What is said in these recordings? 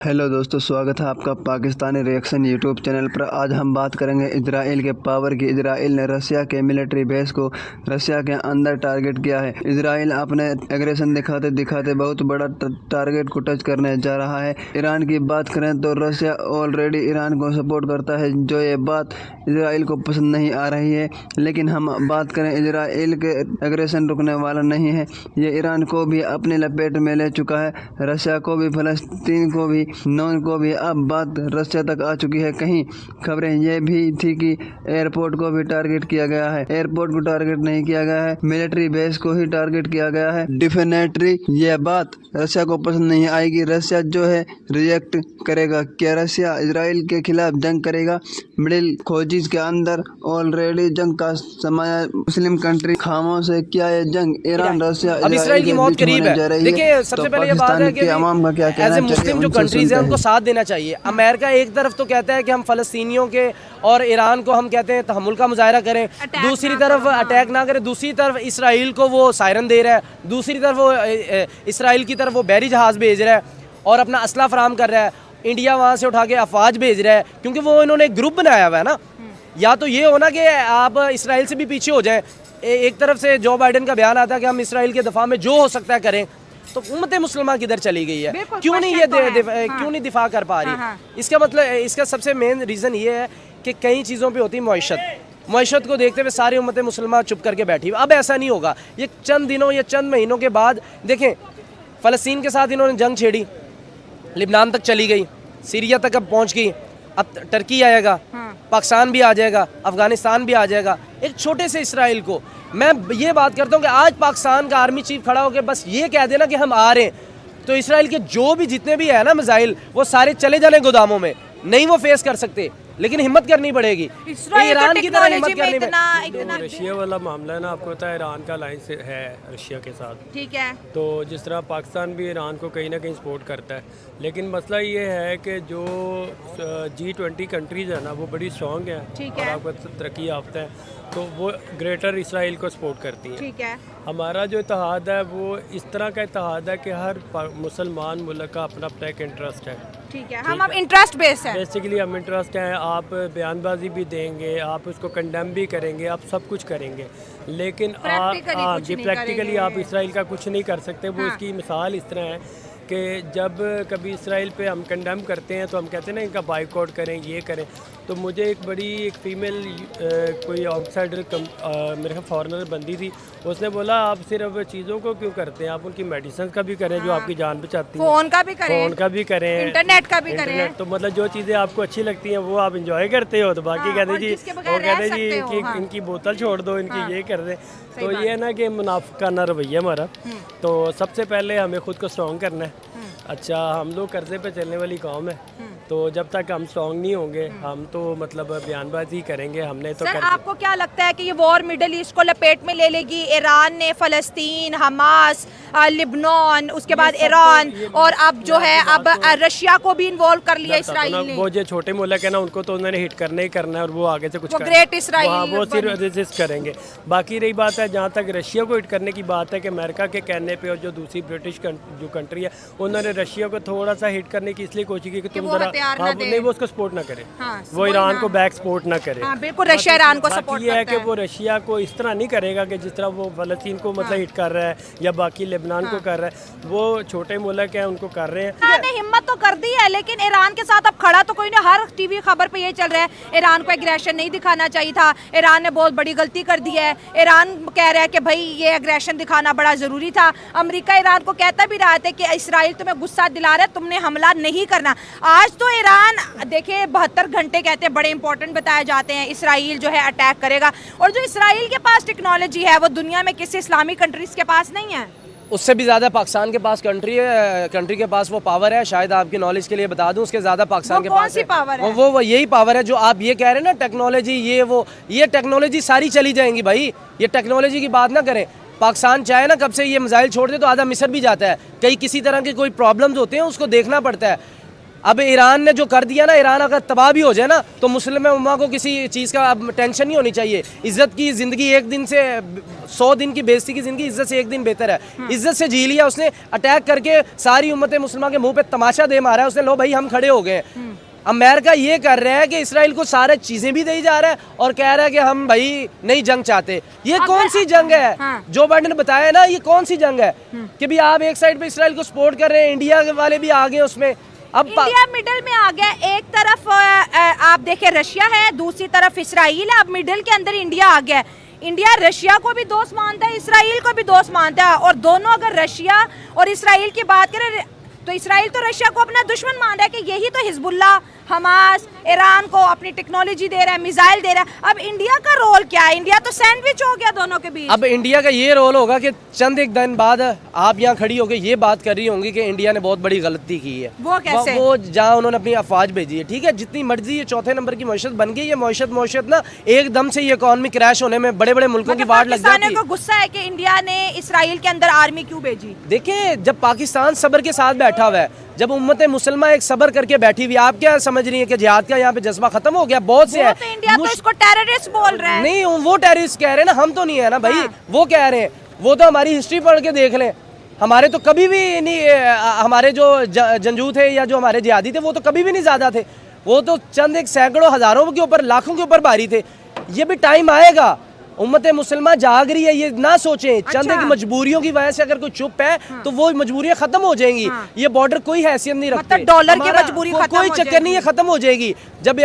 Hello दोस्तों, स्वागत है आपका पाकिस्तानी रिएक्शन यूट्यूब चैनल पर। आज हम बात करेंगे इजराइल के पावर की। इजराइल ने रशिया के मिलिट्री बेस को रशिया के अंदर टारगेट किया है। इजराइल अपने एग्रेशन दिखाते दिखाते बहुत बड़ा टारगेट को टच करने जा रहा है। ईरान की बात करें तो रशिया ऑलरेडी ईरान को सपोर्ट करता है, जो ये बात इजराइल को पसंद नहीं आ रही है। लेकिन हम बात करें, इजराइल के एग्रेशन रुकने वाला नहीं है। ये ईरान को भी अपनी लपेट में ले चुका है, रशिया को भी, फलस्तीन को भी, नॉन को भी। अब बात रशिया तक आ चुकी है। कहीं खबरें ये भी थी कि एयरपोर्ट को भी टारगेट किया गया है। एयरपोर्ट को टारगेट नहीं किया गया है, मिलिट्री बेस को ही टारगेट किया गया है। डेफिनेटली ये बात रशिया को पसंद नहीं आएगी। रशिया जो है रिएक्ट करेगा। क्या रशिया इजराइल के खिलाफ जंग करेगा? मिडिल खोजीज के अंदर ऑलरेडी जंग का समय, मुस्लिम कंट्री खामोश है। क्या ये जंग ईरान रशिया इजराइल की मौत करीब है? देखिए, सबसे पहले ये बात है कि अवाम का क्या कहना है, मुस्लिम जो कंट्रीज हैं उनको साथ देना चाहिए। अमेरिका एक तरफ तो कहता है कि हम फलस्तीनियों के और ईरान को हम कहते हैं तहम्मुल का मुजाहरा करें, दूसरी तरफ अटैक ना करें, दूसरी तरफ इसराइल को वो सायरन दे रहा है, दूसरी तरफ वो इसराइल की तरफ वो बहरी जहाज भेज रहा है और अपना असला फराहम कर रहा है। इंडिया वहाँ से उठा के अफवाज भेज रहा है, क्योंकि वो इन्होंने एक ग्रुप बनाया हुआ है ना। या तो ये होना कि आप इसराइल से भी पीछे हो जाएं। एक तरफ से जो बाइडन का बयान आता है कि हम इसराइल के दफा में जो हो सकता है करें, तो उम्मत मुसलमान किधर चली गई है? क्यों नहीं ये क्यों नहीं दिफा कर पा रही? इसका मतलब, इसका सबसे मेन रीज़न ये है कि कई चीज़ों पे होती है मुआशरत को देखते हुए सारी उम्मत मुसलमान चुप करके बैठी। अब ऐसा नहीं होगा। ये चंद दिनों या चंद महीनों के बाद देखें, फ़लस्तीन के साथ इन्होंने जंग छेड़ी, लिबनान तक चली गई, सीरिया तक अब पहुँच गई, अब टर्की आएगा, पाकिस्तान भी आ जाएगा, अफगानिस्तान भी आ जाएगा। एक छोटे से इसराइल को मैं ये बात करता हूँ कि आज पाकिस्तान का आर्मी चीफ खड़ा होकर बस ये कह देना कि हम आ रहे हैं, तो इसराइल के जो भी जितने भी है ना मिसाइल, वो सारे चले जाने गोदामों में। नहीं वो फेस कर सकते, लेकिन हिम्मत करनी पड़ेगी। ईरान की तरह हिम्मत करनी पड़ेगी। रशिया वाला मामला है ना, आपको पता है ईरान का अलायंस है रशिया के साथ, ठीक है। तो जिस तरह पाकिस्तान भी ईरान को कहीं ना कहीं सपोर्ट करता है, लेकिन मसला ये है कि जो G20 कंट्रीज है ना, वो बड़ी स्ट्रॉन्ग है और आपको तरक्की याफ्ता है, तो वो ग्रेटर इसराइल को सपोर्ट करती है, ठीक है। हमारा जो इत्तेहाद है वो इस तरह का इत्तेहाद है कि हर मुसलमान मुल्क का अपना अपना एक इंटरेस्ट है, ठीक है। हम अब इंटरेस्ट बेस है, बेसिकली हम इंटरेस्ट हैं। आप बयानबाजी भी देंगे, आप उसको कंडेम भी करेंगे, आप सब कुछ करेंगे, लेकिन आप प्रैक्टिकली आप इसराइल का कुछ नहीं कर सकते। वो इसकी मिसाल इस तरह है कि जब कभी इसराइल पे हम कंडेम करते हैं तो हम कहते हैं ना इनका बाइकआउट करें, ये करें। तो मुझे एक फीमेल कोई आउटसाइडर मेरे ख्याल फॉरेनर बंदी थी, उसने बोला आप सिर्फ चीज़ों को क्यों करते हैं, आप उनकी मेडिसिन का भी करें जो आपकी जान बचाती हैं, फ़ोन का भी करें, इंटरनेट का भी करें। तो मतलब जो चीज़ें आपको अच्छी लगती हैं वो आप इंजॉय करते हो, तो बाकी कहते जी वो कहते जी इनकी बोतल छोड़ दो, इनकी ये कर दें। तो ये है ना कि मुनाफिकाना रवैया हमारा। तो सबसे पहले हमें खुद को स्ट्रॉन्ग करना है। अच्छा, हम लोग कर्जे पे चलने वाली कौम है, तो जब तक हम स्ट्रॉन्ग नहीं होंगे हम तो मतलब बयानबाजी करेंगे। हमने तो सर, आपको क्या लगता है कि ये वॉर मिडिल ईस्ट को लपेट में ले लेगी? ईरान ने फ़लस्तीन, हमास, लिबनान, उसके बाद ईरान, और अब जो है अब रशिया को भी इन्वॉल्व कर लिया इसराइल ने। वो जो छोटे मुल्क है ना, उनको तो उन्होंने हिट करना ही करना है और वो आगे से कुछ ग्रेट इसराइल वो सिर्फ रेजिस्ट करेंगे। बाकी रही बात है जहाँ तक रशिया को हिट करने की बात है कि अमेरिका के कहने पे और जो दूसरी ब्रिटिश जो कंट्री है, उन्होंने रशिया को थोड़ा सा हिट करने की इसलिए कोशिश की कि तुम जरा नहीं वो उसको सपोर्ट ना करे, वो ईरान को बैक सपोर्ट ना करे। बिल्कुल, रशिया ईरान को सपोर्ट ये है कि वो रशिया को इस तरह नहीं करेगा कि जिस तरह वो फलस्तीन को मतलब हिट कर रहा है या बाकी लेबनान को कर रहा है। वो छोटे मुल्क हैं, उनको कर रहे हैं। ने हिम्मत तो कर दी है, लेकिन ईरान के साथ अब खड़ा तो कोई नहीं। हर टीवी खबर पे ये चल रहा है ईरान को एग्रेशन नहीं दिखाना चाहिए था, ईरान ने बहुत बड़ी गलती कर दी है। ईरान कह रहा है कि भाई ये एग्रेशन दिखाना बड़ा जरूरी था। अमेरिका ईरान को कहता भी रहा था कि इसराइल तुम्हें गुस्सा दिला रहा है, तुमने हमला नहीं करना। आज तो ईरान देखिए 72 घंटे कहते हैं बड़े इंपॉर्टेंट बताए जाते हैं, इसराइल जो है अटैक करेगा। और जो इसराइल के पास टेक्नोलॉजी है वो दुनिया में किसी इस्लामिक कंट्रीज के पास नहीं है। उससे भी ज़्यादा पाकिस्तान के पास कंट्री के पास वो पावर है। शायद आपकी नॉलेज के लिए बता दूं, उसके ज़्यादा पाकिस्तान के पास है। वो यही पावर है जो आप ये कह रहे हैं ना, टेक्नोलॉजी ये टेक्नोलॉजी सारी चली जाएंगी भाई। ये टेक्नोलॉजी की बात ना करें। पाकिस्तान चाहे ना कब से ये मिसाइल छोड़ दे तो आधा मिस्र भी जाता है। कहीं किसी तरह के कोई प्रॉब्लम्स होते हैं उसको देखना पड़ता है। अब ईरान ने जो कर दिया ना, ईरान अगर तबाह भी हो जाए ना तो मुस्लिम उम्मा को किसी चीज़ का अब टेंशन नहीं होनी चाहिए। इज्जत की ज़िंदगी एक दिन से 100 दिन की बेइज्जती की ज़िंदगी इज्जत से एक दिन बेहतर है। इज्जत से जी लिया उसने, अटैक करके सारी उम्मत मुसलमान के मुंह पे तमाशा दे मारा है उसने। लो भाई हम खड़े हो गए। अमेरिका ये कर रहा है कि इसराइल को सारे चीज़ें भी दी जा रहा है और कह रहा है कि हम भाई नई जंग चाहते। ये कौन सी जंग है? हाँ। जो बाइडेन ने बताया ना, ये कौन सी जंग है कि भी आप एक साइड पे इसराइल को सपोर्ट कर रहे हैं, इंडिया वाले भी आ गए उसमें। अब इंडिया मिडिल में आ गया। एक तरफ आप देखें रशिया है, दूसरी तरफ इसराइल है। अब मिडिल के अंदर इंडिया आ गया। इंडिया रशिया को भी दोस्त मानता है, इसराइल को भी दोस्त मानता है। और दोनों अगर रशिया और इसराइल की बात करें तो इसराइल तो रशिया को अपना दुश्मन मान रहा है कि यही तो हिजबुल्लाह, हमास, ईरान को अपनी टेक्नोलॉजी दे रहा है, मिसाइल दे रहा है। अब इंडिया का रोल क्या है? इंडिया तो सैंडविच हो गया दोनों के बीच। अब इंडिया का ये रोल होगा कि चंद एक दिन बाद आप यहाँ खड़ी होकर ये बात कर रही होंगी कि इंडिया ने बहुत बड़ी गलती की है। वो कैसे? वो जहाँ उन्होंने अपनी अफवाज भेजी है, ठीक है, जितनी मर्जी ये चौथे नंबर की मईशत बन गई है, मईशत ना एकदम से ये इकॉनमी क्रैश होने में बड़े बड़े मुल्कों की वाट लग जाती है। को गुस्सा है कि इंडिया ने इसराइल के अंदर आर्मी क्यों भेजी? देखिए, जब पाकिस्तान सब्र के साथ बैठा हुआ है, जब उम्मत मुसलमान एक सब्र करके बैठी हुई, आप क्या समझ रही है कि जिहाद का यहाँ पे जज्बा खत्म हो गया? बहुत से है। तो इंडिया तो इसको टेररिस्ट बोल रहा है। नहीं, वो टेररिस्ट कह रहे हैं ना, हम तो नहीं है ना भाई। हाँ। वो कह रहे हैं, वो तो हमारी हिस्ट्री पढ़ के देख लें। हमारे तो कभी भी नहीं, हमारे जो जंजू थे या जो हमारे जिहादी थे वो तो कभी भी नहीं ज़्यादा थे। वो तो चंद एक सैकड़ों हज़ारों के ऊपर, लाखों के ऊपर भारी थे। ये भी टाइम आएगा, उम्मत मुसलमान जाग रही है, ये ना सोचें। चंद एक मजबूरियों की वजह से अगर कोई चुप है तो वो मजबूरियां खत्म हो जाएंगी। ये बॉर्डर कोई हैसियत नहीं रखते। मतलब डॉलर की मजबूरी खत्म कोई हो चक्कर नहीं है, खत्म हो जाएगी। जब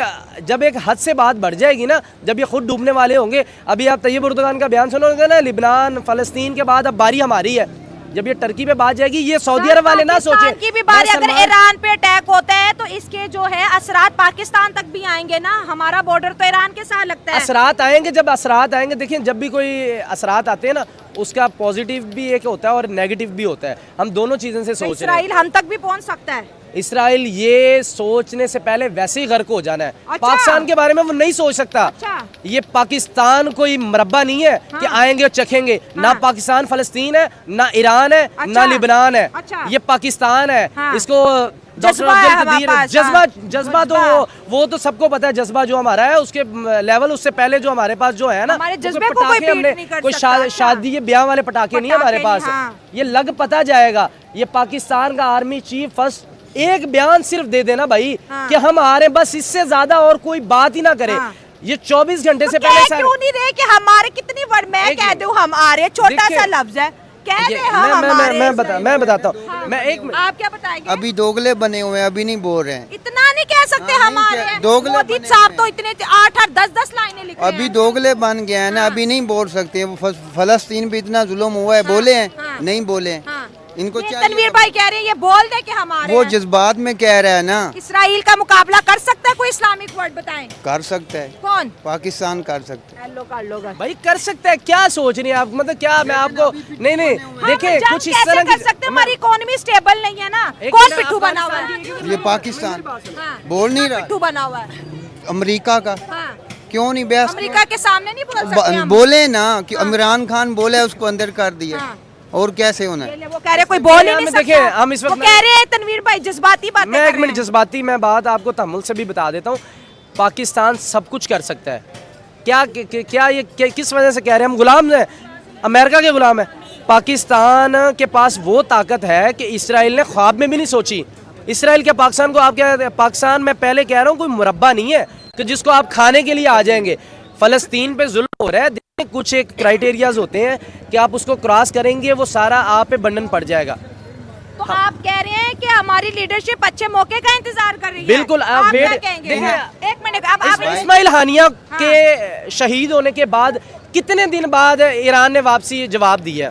एक हद से बात बढ़ जाएगी ना, जब ये खुद डूबने वाले होंगे। अभी आप तैयब उर्दुगान का बयान सुनोगे ना, लिबनान फ़लस्तीन के बाद अब बारी हमारी है। जब ये टर्की पे बात जाएगी, ये सऊदी अरब वाले ना सोचे की भी बारी। अगर ईरान पे अटैक होता है तो इसके जो है असरात पाकिस्तान तक भी आएंगे ना। हमारा बॉर्डर तो ईरान के साथ लगता है। असरात आएंगे, जब असरात आएंगे, देखिए जब भी कोई असरात आते हैं ना, उसका पॉजिटिव भी एक होता है और नेगेटिव भी होता है। हम दोनों चीज़ों से सोच रहे हैं। इसराइल हम तक भी पहुंच सकता है। इसराइल ये सोचने से पहले वैसे ही गर्क हो जाना है। अच्छा। पाकिस्तान के बारे में वो नहीं सोच सकता। अच्छा। ये पाकिस्तान कोई मरब्बा नहीं है कि आएंगे और चखेंगे। ना पाकिस्तान फ़लस्तीन है, ना ईरान है, ना लिबनान है। ये पाकिस्तान है। इसको जज्बा तो वो तो सबको पता है। जज्बा जो हमारा है उसके लेवल, उससे पहले जो हमारे पास जो है ना, पटाखे हमने कोई शादी ब्याह वाले पटाखे नहीं है हमारे पास। ये लग पता जाएगा। ये पाकिस्तान का आर्मी चीफ फर्स्ट एक बयान सिर्फ दे देना भाई कि हम आ रहे हैं, बस इससे ज्यादा और कोई बात ही ना करे। ये 24 घंटे से पहले क्यों नहीं रहे कि हमारे कितनी वर्ड मैं कह दूं हम आ रहे हैं, छोटा सा लफ्ज है, कह दे हम हमारे। मैं बताता हूँ। मैं एक मिनट, आप क्या बताएंगे? अभी दोगले बने हुए हैं, अभी नहीं बोल रहे हैं। इतना नहीं कह सकते हम आ रहे हैं। मोदी साहब तो इतने 8-8 10-10 लाइनें लिख रहे हैं। अभी दोगले बन गए हैं ना, अभी नहीं बोल सकते। वो फलस्तीन पे इतना जुल्म हुआ है, बोले हैं? नहीं बोले हैं। इनको तनवीर भाई कह रहे हैं ये बोल दे कि हमारे वो जज्बात में कह रहा है ना। इसराइल का मुकाबला कर सकता है कोई? इस्लामिक वर्ड बताएं। कर सकता है। कौन? पाकिस्तान कर सकता है। भाई कर सकता है। क्या सोच रही है आप? मतलब क्या मैं आपको नहीं देखे कुछ इस तरह कर सकते हैं? हमारी इकोनॉमी स्टेबल नहीं है ना। कौन पिट्ठू बना हुआ है? ये पाकिस्तान बोल नहीं रहा। पिट्ठू बना हुआ है अमेरिका का। क्यों नहीं बहस? अमेरिका के सामने नहीं बोल सकते हम। बोले ना कि इमरान खान बोले, उसको अंदर कर दिया। और कैसे होना है? वो कह रहे कोई बोल ही नहीं सकता। देखिए हम इस वक्त वो कह रहे हैं तनवीर भाई जज्बाती बातें। मैं एक मिनट जज्बाती मैं बात आपको तहम्मुल से भी बता देता हूँ। पाकिस्तान सब कुछ कर सकता है। क्या ये किस वजह से कह रहे हैं हम गुलाम हैं? अमेरिका के गुलाम है। पाकिस्तान के पास वो ताकत है कि इसराइल ने ख्वाब में भी नहीं सोची। इसराइल के पाकिस्तान को आप क्या, पाकिस्तान में पहले कह रहा हूँ कोई मुरब्बा नहीं है कि जिसको आप खाने के लिए आ जाएंगे। फ़लस्तीन पे जुल्म हो रहा है, कुछ एक क्राइटेरियाज होते हैं कि आप उसको क्रॉस करेंगे, वो सारा आप पे बंधन पड़ जाएगा। तो आप कह रहे हैं कि हमारी लीडरशिप अच्छे मौके का इंतजार कर रही है। बिल्कुल। आप क्या कहेंगे? एक मिनट, आप इस्माइल हानिया के शहीद होने के बाद कितने दिन बाद ईरान ने वापसी जवाब दिया?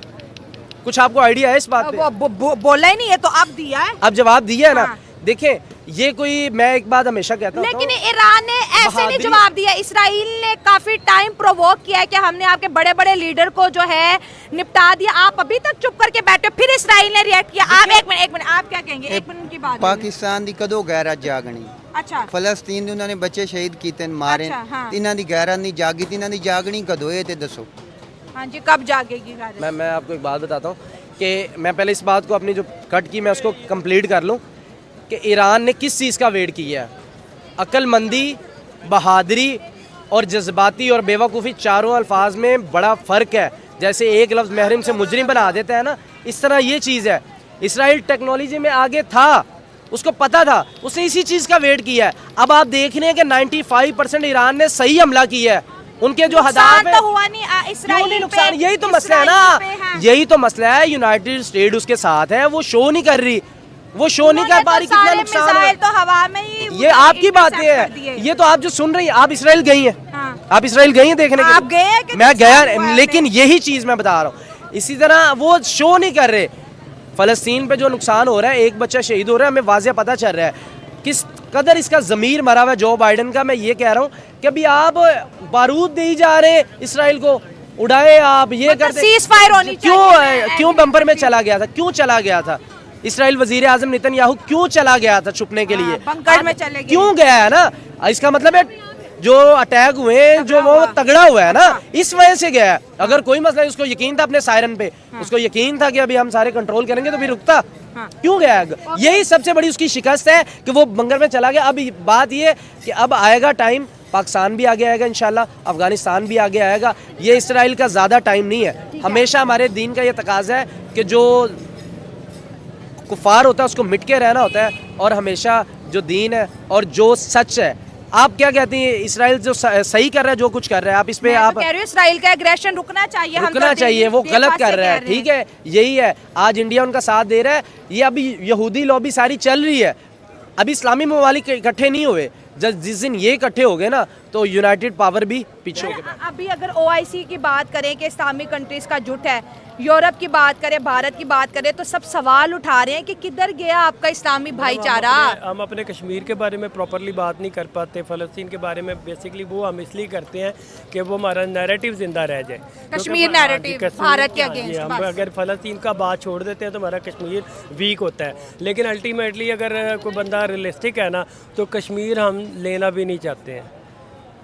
कुछ आपको आइडिया है इस बात पे? बोला ही नहीं है तो अब दिया है। अब जवाब दिया है ना। देखें ये कोई, मैं एक बात हमेशा कहता हूं, लेकिन ईरान ने ऐसे नहीं जवाब दिया। इसराइल ने काफी टाइम प्रोवोक किया है कि हमने आपके बड़े बड़े लीडर को जो है निपटा दिया। आप अभी तक चुप करके बैठे, फिर इसराइल ने रिएक्ट किया। आप एक मिनट आप क्या कहेंगे? एक मिनट की बात। पाकिस्तान दी कदों गैरत जागनी। अच्छा। फलस्तीन उन्होंने बच्चे शहीद किए मारे, इन्हां दी गैरत नहीं जागी। इन्हां दी जागनी कदों है ते दसो। हाँ जी, कब जागेगी? मैं आपको एक बात बताता हूँ कि मैं पहले इस बात को अपनी जो कट की मैं उसको कंप्लीट कर लूँ कि ईरान ने किस चीज़ का वेट किया है। अक्लमंदी, बहादुरी और जज्बाती और बेवकूफ़ी, चारों अल्फाज में बड़ा फ़र्क है। जैसे एक लफ्ज़ महरम से मुजरिम बना देता है ना, इस तरह ये चीज़ है। इसराइल टेक्नोलॉजी में आगे था, उसको पता था, उसने इसी चीज़ का वेट किया है। अब आप देख रहे हैं कि 95% ईरान ने सही हमला किया है। उनके जो हदाफ तो हुआ नहीं इस्राइल नुकसान, यही तो मसला है ना, यही तो मसला है। यूनाइटेड स्टेट उसके साथ है, वो शो नहीं कर रही, वो शो नहीं कर पा रही। कितना नुकसान है तो हवा में ही, ये आपकी बातें हैं, ये तो आप जो सुन रही हैं। आप इसराइल गई हैं, आप इसराइल गई हैं देखने के लिए? आप गए हैं कि मैं गया, लेकिन यही चीज़ मैं बता रहा हूँ। इसी तरह वो शो नहीं कर रहे। फ़लस्तीन पे जो नुकसान हो रहा है, एक बच्चा शहीद हो रहा है, हमें वाज़ेह पता चल रहा है किस कदर इसका ज़मीर मरा हुआ है जो बाइडन का। मैं ये कह रहा हूँ कि अभी आप बारूद दे ही जा रहे इसराइल को, उड़ाए आप, ये करते सीज़फायर होनी चाहिए। क्यों बम्पर में चला गया था, क्यों चला गया था इसराइल? वजीर आज़म नेतन्याहू क्यों चला गया था छुपने के लिए? बंकर में चले गए, क्यों गया है ना? इसका मतलब है जो अटैक हुए, जो वो तगड़ा हुआ है ना, इस वजह से गया है। अगर कोई मसला है, उसको यकीन था अपने सायरन पे, उसको यकीन था कि अभी हम सारे कंट्रोल करेंगे, तो फिर रुकता क्यों गया? यही सबसे बड़ी उसकी शिकस्त है कि वो बंकर में चला गया। अब बात ये कि अब आएगा टाइम, पाकिस्तान भी आगे आएगा इंशाल्लाह, अफगानिस्तान भी आगे आएगा। ये इसराइल का ज़्यादा टाइम नहीं है। हमेशा हमारे दीन का ये तकाजा है कि जो कुफार होता है उसको मिट के रहना होता है, और हमेशा जो दीन है और जो सच है। आप क्या कहती हैं, इसराइल जो सही कर रहा है, जो कुछ कर रहा है, आप इस पे आप कह रहे हो इसराइल का एग्रेशन रुकना चाहिए, रुकना चाहिए, वो गलत कर रहा है, ठीक है, यही है। आज इंडिया उनका साथ दे रहा है। ये अभी यहूदी लॉबी सारी चल रही है, अभी इस्लामी ममालिक इकट्ठे नहीं हुए। जिस दिन ये इकट्ठे हो गए ना, तो यूनाइटेड पावर भी पीछे हो गए। अभी अगर OIC की बात करें कि इस्लामिक कंट्रीज का जुट है, यूरोप की बात करें, भारत की बात करें, तो सब सवाल उठा रहे हैं कि किधर गया आपका इस्लामी भाईचारा। हम अपने कश्मीर के बारे में प्रॉपरली बात नहीं कर पाते, फ़लस्तीन के बारे में बेसिकली वो हम इसलिए करते हैं कि वो हमारा नैरेटिव जिंदा रह जाए। कश्मीर नैरेटिव भारत के अगेंस्ट, हम अगर फ़लस्तीन का बात छोड़ देते हैं तो हमारा कश्मीर वीक होता है। लेकिन अल्टीमेटली अगर कोई बंदा रियलिस्टिक है ना, तो कश्मीर हम लेना भी नहीं चाहते हैं।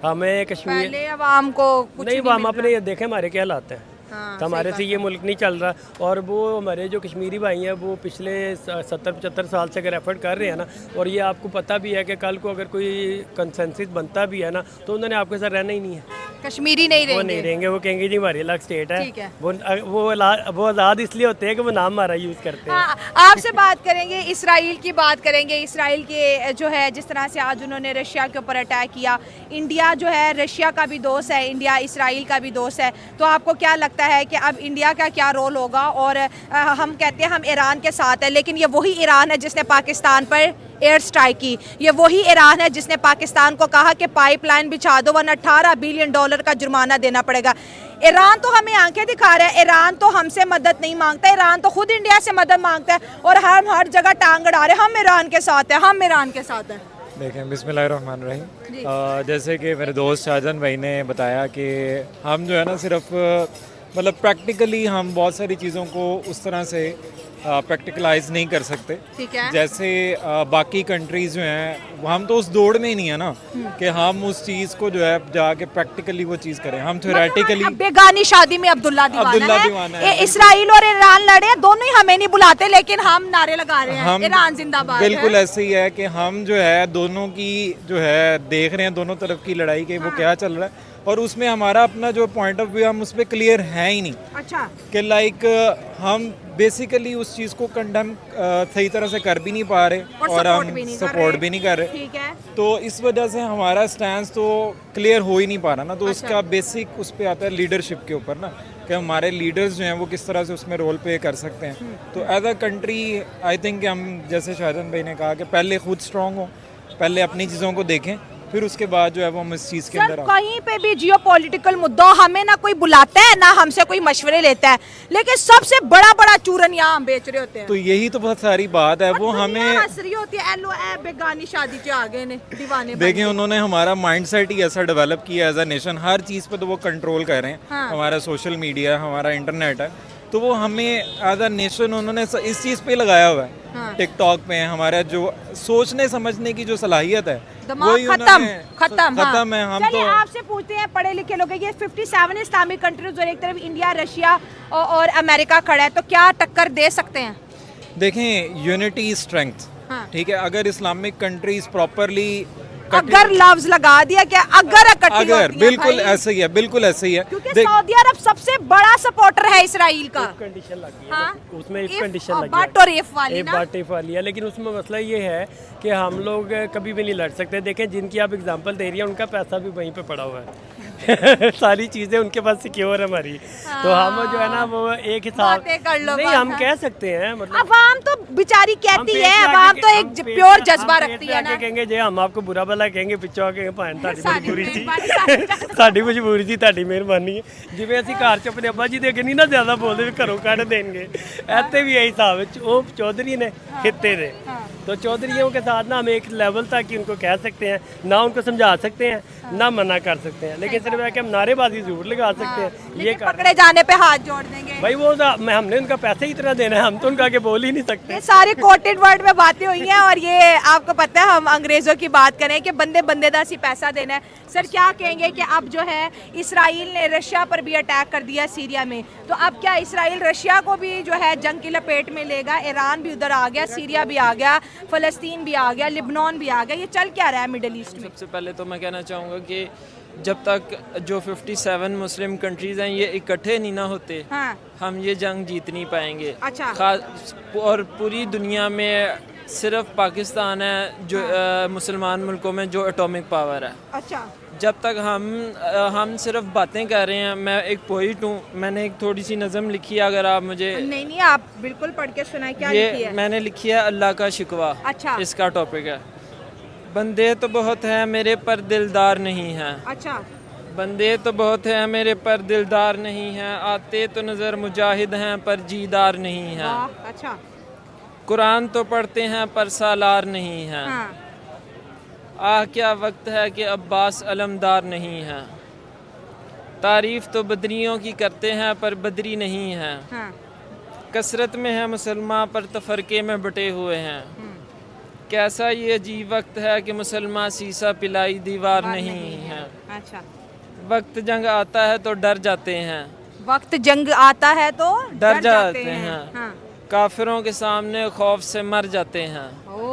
हमें कश्मीर पहले अवाम को कुछ नहीं, हम अपने देखें हमारे क्या हालात हैं। तो हमारे से ये मुल्क नहीं चल रहा, और वो हमारे जो कश्मीरी भाई हैं वो पिछले 70-75 साल से अगर एफर्ट कर रहे हैं ना, और ये आपको पता भी है कि कल को अगर कोई कंसेंसस बनता भी है ना, तो उन्होंने आपके साथ रहना ही नहीं है। कश्मीरी नहीं वो नहीं रहेंगे, वो कहेंगे जी हमारी अलग स्टेट है। ठीक है। वो आज़ाद इसलिए होते हैं कि वो नाम हमारा यूज़ करते हैं। आपसे बात करेंगे, इसराइल की बात करेंगे। इसराइल के जो है, जिस तरह से आज उन्होंने रशिया के ऊपर अटैक किया, इंडिया जो है रशिया का भी दोस्त है, इंडिया इसराइल का भी दोस्त है, तो आपको क्या लगता है कि अब इंडिया का क्या रोल होगा? और हम कहते हैं हम ईरान के साथ है, लेकिन ये वही ईरान है जिसने पाकिस्तान पर एयर स्ट्राइक की, ये वही ईरान है जिसने पाकिस्तान को कहा कि पाइपलाइन बिछा दो वरना $18 बिलियन का जुर्माना देना पड़ेगा। ईरान तो हमें आंखें दिखा रहा है, ईरान तो हमसे मदद नहीं मांगता, ईरान तो खुद इंडिया से मदद मांगता है, और हम हर जगह टांग अड़ा रहे, हम ईरान के साथ हैं, हम ईरान के साथ हैं। देखें, बिस्मिल्लाहिर्रहमानिर्रहीम। जैसे कि मेरे दोस्त शाहजहान भाई ने बताया कि हम जो है ना, सिर्फ मतलब प्रैक्टिकली हम बहुत सारी चीज़ों को उस तरह से प्रैक्टिकलाइज नहीं कर सकते। ठीक है। जैसे बाकी कंट्रीज़ जो हैं, हम तो उस दौड़ में ही नहीं है ना कि हम उस चीज़ को जो है जाके प्रैक्टिकली वो चीज़ करें। हम थ्योरेटिकली बेगानी शादी में अब्दुल्ला दीवाना है। इसराइल और ईरान लड़े, दोनों ही हमें नहीं बुलाते, लेकिन हम नारे लगा रहे हैं ईरान जिंदाबाद। बिल्कुल ऐसे ही है कि हम जो है दोनों की जो है देख रहे हैं, दोनों तरफ की लड़ाई के वो क्या चल रहा है, और उसमें हमारा अपना जो पॉइंट ऑफ व्यू हम उस पर क्लियर है ही नहीं। अच्छा। कि लाइक हम बेसिकली उस चीज़ को कंडेम सही तरह से कर भी नहीं पा रहे, और हम सपोर्ट भी नहीं कर रहे। ठीक है। तो इस वजह से हमारा स्टैंड तो क्लियर हो ही नहीं पा रहा ना। तो उसका बेसिक उस पर आता है लीडरशिप के ऊपर ना, कि हमारे लीडर्स जो हैं वो किस तरह से उसमें रोल प्ले कर सकते हैं। तो as a country I think हम, जैसे शाहजहान भाई ने कहा, कि पहले खुद स्ट्रॉन्ग हो, पहले अपनी चीज़ों को देखें, फिर उसके बाद जो है वो हम इस चीज़ के अंदर कहीं पे भी जियोपॉलिटिकल मुद्दा हमें ना कोई बुलाता है ना हमसे कोई मशवरे लेता है, लेकिन सबसे बड़ा चूरन यहाँ हम बेच रहे होते हैं। तो यही तो बहुत सारी बात है, वो हमें हंस रही होती है, एलो ए बेगानी शादी च आ गए ने दीवाने। देखिए, उन्होंने हमारा माइंडसेट ही ऐसा डेवलप किया एज अ नेशन, हर चीज़ पे तो वो कंट्रोल कर रहे हैं। हाँ। हमारा सोशल मीडिया, हमारा इंटरनेट है, तो वो हमें एज अ नेशन उन्होंने इस चीज़ पे लगाया हुआ है। हाँ। टिकटॉक पे हमारा जो सोचने समझने की जो सलाहियत है, वही खत्म है। हम तो आपसे पूछते हैं, पढ़े लिखे लोग, ये 57 इस्लामिक कंट्रीज और एक तरफ इंडिया, रशिया और अमेरिका खड़ा है, तो क्या टक्कर दे सकते हैं? देखें, यूनिटी स्ट्रेंथ, ठीक है, अगर इस्लामिक कंट्रीज प्रॉपरली अगर लफ्ज लगा दिया क्या, अगर इकट्ठी अगर होती है बिल्कुल भाई। ऐसे ही है, बिल्कुल ऐसे ही है। क्योंकि सऊदी अरब सबसे बड़ा सपोर्टर है इसराइल का। कंडीशन लगी है, हाँ? उसमें एक इफ कंडीशन लगी बट और इफ वाली है, ना। बाटिफ वाली है, लेकिन उसमें मसला ये है कि हम लोग कभी भी नहीं लड़ सकते। देखें, जिनकी आप एग्जांपल दे रही हैं उनका पैसा भी वहीं पे पड़ा हुआ है सारी चीजें उनके पास सिक्योर है हमारी, तो हम जो है ना वो एक हिसाब बातें कर लो नहीं बस, हम हाँ। कह सकते हैं, मतलब अवाम तो बेचारी कहती हम पेट है, पे अवाम आके- तो एक हम पेट प्योर पे- जज्बा हम पेट रखती पे है आके ना। कहेंगे जे हम आपको बुरा भला कहेंगे, पिछो आके भाण ਤੁਹਾਡੀ ਸਾਡੀ ਮਜਬੂਰੀ ਸੀ ਮਿਹਰਬਾਨੀ, ਸਾਡੀ ਮਜਬੂਰੀ ਸੀ, ਤੁਹਾਡੀ ਮਿਹਰਬਾਨੀ ਹੈ। ਜਿਵੇਂ ਅਸੀਂ ਘਰ ਚ ਆਪਣੇ ਅੱਬਾ ਜੀ ਦੇ ਅੱਗੇ ਨਹੀਂ ਨਾ ਜ਼ਿਆਦਾ ਬੋਲਦੇ ਵੀ ਘਰੋਂ ਕੱਢ ਦੇਣਗੇ, ਇੱਥੇ भी यही हिसाब है। वो चौधरी ने खित्ते थे, तो चौधरियों के साथ ना हम एक लेवल तक ही उनको कह सकते हैं, ना उनको समझा सकते हैं, ना मना कर सकते हैं, लेकिन सिर्फ है कि हम नारेबाजी जरूर लगा सकते हैं। ये लेकिन कर पकड़े जाने पे हाथ जोड़ देंगे। भाई वो हमने उनका पैसे ही इतना देना है, हम तो उनका आगे बोल ही नहीं सकते। ये सारे कोटेड वर्ड में बातें हुई हैं, और ये आपको पता है हम अंग्रेजों की बात करें कि बंदे बंदेदार सी पैसा देना है। सर क्या कहेंगे कि अब जो है इसराइल ने रशिया पर भी अटैक कर दिया सीरिया में, तो अब क्या इसराइल रशिया को भी जो है जंग की लपेट में लेगा? ईरान भी उधर आ गया, सीरिया भी आ गया, फ़लस्तीन भी आ गया, लिबनान भी आ गया, ये चल क्या रहा है मिडल ईस्ट में? सबसे पहले तो मैं कहना चाहूँगा कि जब तक जो 57 मुस्लिम कंट्रीज़ हैं ये इकट्ठे नहीं ना होते, हाँ। हम ये जंग जीत नहीं पाएंगे। अच्छा। खास और पूरी दुनिया में सिर्फ पाकिस्तान है जो मुसलमान मुल्कों में जो एटॉमिक पावर है। अच्छा। जब तक हम सिर्फ बातें कर रहे हैं। मैं एक पोइट हूँ, मैंने एक थोड़ी सी नज़म लिखी है, अगर आप मुझे नहीं आप बिल्कुल पढ़ के सुनाए, क्या लिखी ये है? मैंने लिखी है अल्लाह का शिकवा। अच्छा। इसका टॉपिक है, बंदे तो बहुत हैं मेरे पर दिलदार नहीं हैं। अच्छा। बंदे तो बहुत हैं मेरे पर दिलदार नहीं हैं, आते तो नज़र मुजाहिद हैं पर जीदार नहीं हैं। वाह, अच्छा। कुरान तो पढ़ते हैं पर सालार नहीं हैं। हाँ। आह क्या वक्त है कि अब्बास अलमदार नहीं हैं। तारीफ़ तो बदरियों की करते हैं पर बदरी नहीं हैं। हाँ। कसरत में है मुसलमान पर तफरके में बटे हुए हैं। कैसा ये अजीब वक्त है कि मुसलमान सीसा पिलाई दीवार नहीं है। अच्छा। वक्त जंग आता है तो डर जाते हैं, वक्त जंग आता है तो डर जाते हैं। हाँ। काफिरों के सामने खौफ से मर जाते हैं। हो।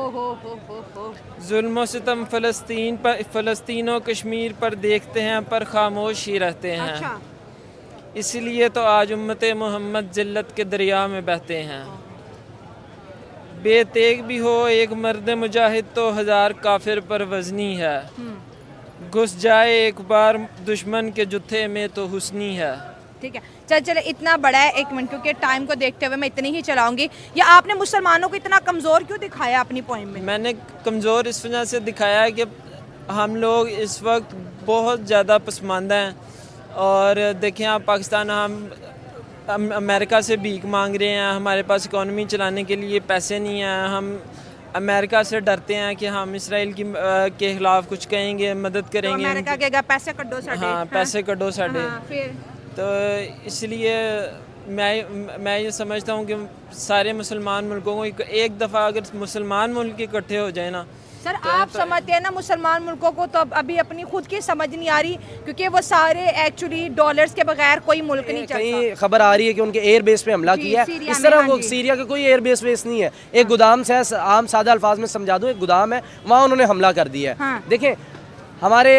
जुल्म सितम फ़लस्तीन और कश्मीर पर देखते हैं पर खामोश ही रहते हैं। अच्छा। इसलिए तो आज उम्मत मोहम्मद जिल्लत के दरिया में बहते हैं। बेतेग भी हो एक मर्द मुजाहिद तो हज़ार काफिर पर वजनी है। घुस जाए एक बार दुश्मन के जुत्थे में तो हुस्नी है। ठीक है, चले इतना बड़ा है, एक मिनट, क्योंकि टाइम को देखते हुए मैं इतनी ही चलाऊंगी। या आपने मुसलमानों को इतना कमज़ोर क्यों दिखाया अपनी पोइम में? मैंने कमज़ोर इस वजह से दिखाया है कि हम लोग इस वक्त बहुत ज़्यादा पसमानदा हैं। और देखें आप, पाकिस्तान हम अमेरिका से भीख मांग रहे हैं, हमारे पास इकॉनमी चलाने के लिए पैसे नहीं हैं। हम अमेरिका से डरते हैं कि हम इसराइल के खिलाफ कुछ कहेंगे, मदद तो करेंगे। अमेरिका कहेगा पैसे कड्डो साडे। हाँ, पैसे कड्डो साडे। हाँ, फिर तो इसलिए मैं ये समझता हूँ कि सारे मुसलमान मुल्कों को एक दफ़ा अगर मुसलमान मुल्क इकट्ठे हो जाए ना। सर आप समझते हैं ना मुसलमान मुल्कों को तो अभी अपनी खुद की समझ नहीं आ रही, क्योंकि वो सारे एक्चुअली डॉलर्स के बगैर कोई मुल्क नहीं चलता। कहीं खबर आ रही है कि उनके एयर बेस पे हमला जी, किया है। सीरिया इस में, तरह हाँ वो जी। सीरिया का कोई एयर बेस नहीं है, एक गोदाम से है, आम सादा अल्फाज में समझा दूं, एक गोदाम है, वहाँ उन्होंने हमला कर दिया है। हाँ। देखें, हमारे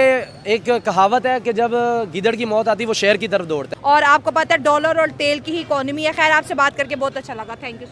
एक कहावत है कि जब गिदड़ की मौत आती है वो शहर की तरफ दौड़ता है। और आपको पता है डॉलर और तेल की ही इकोनॉमी है। खैर आपसे बात करके बहुत अच्छा लगा, थैंक यू।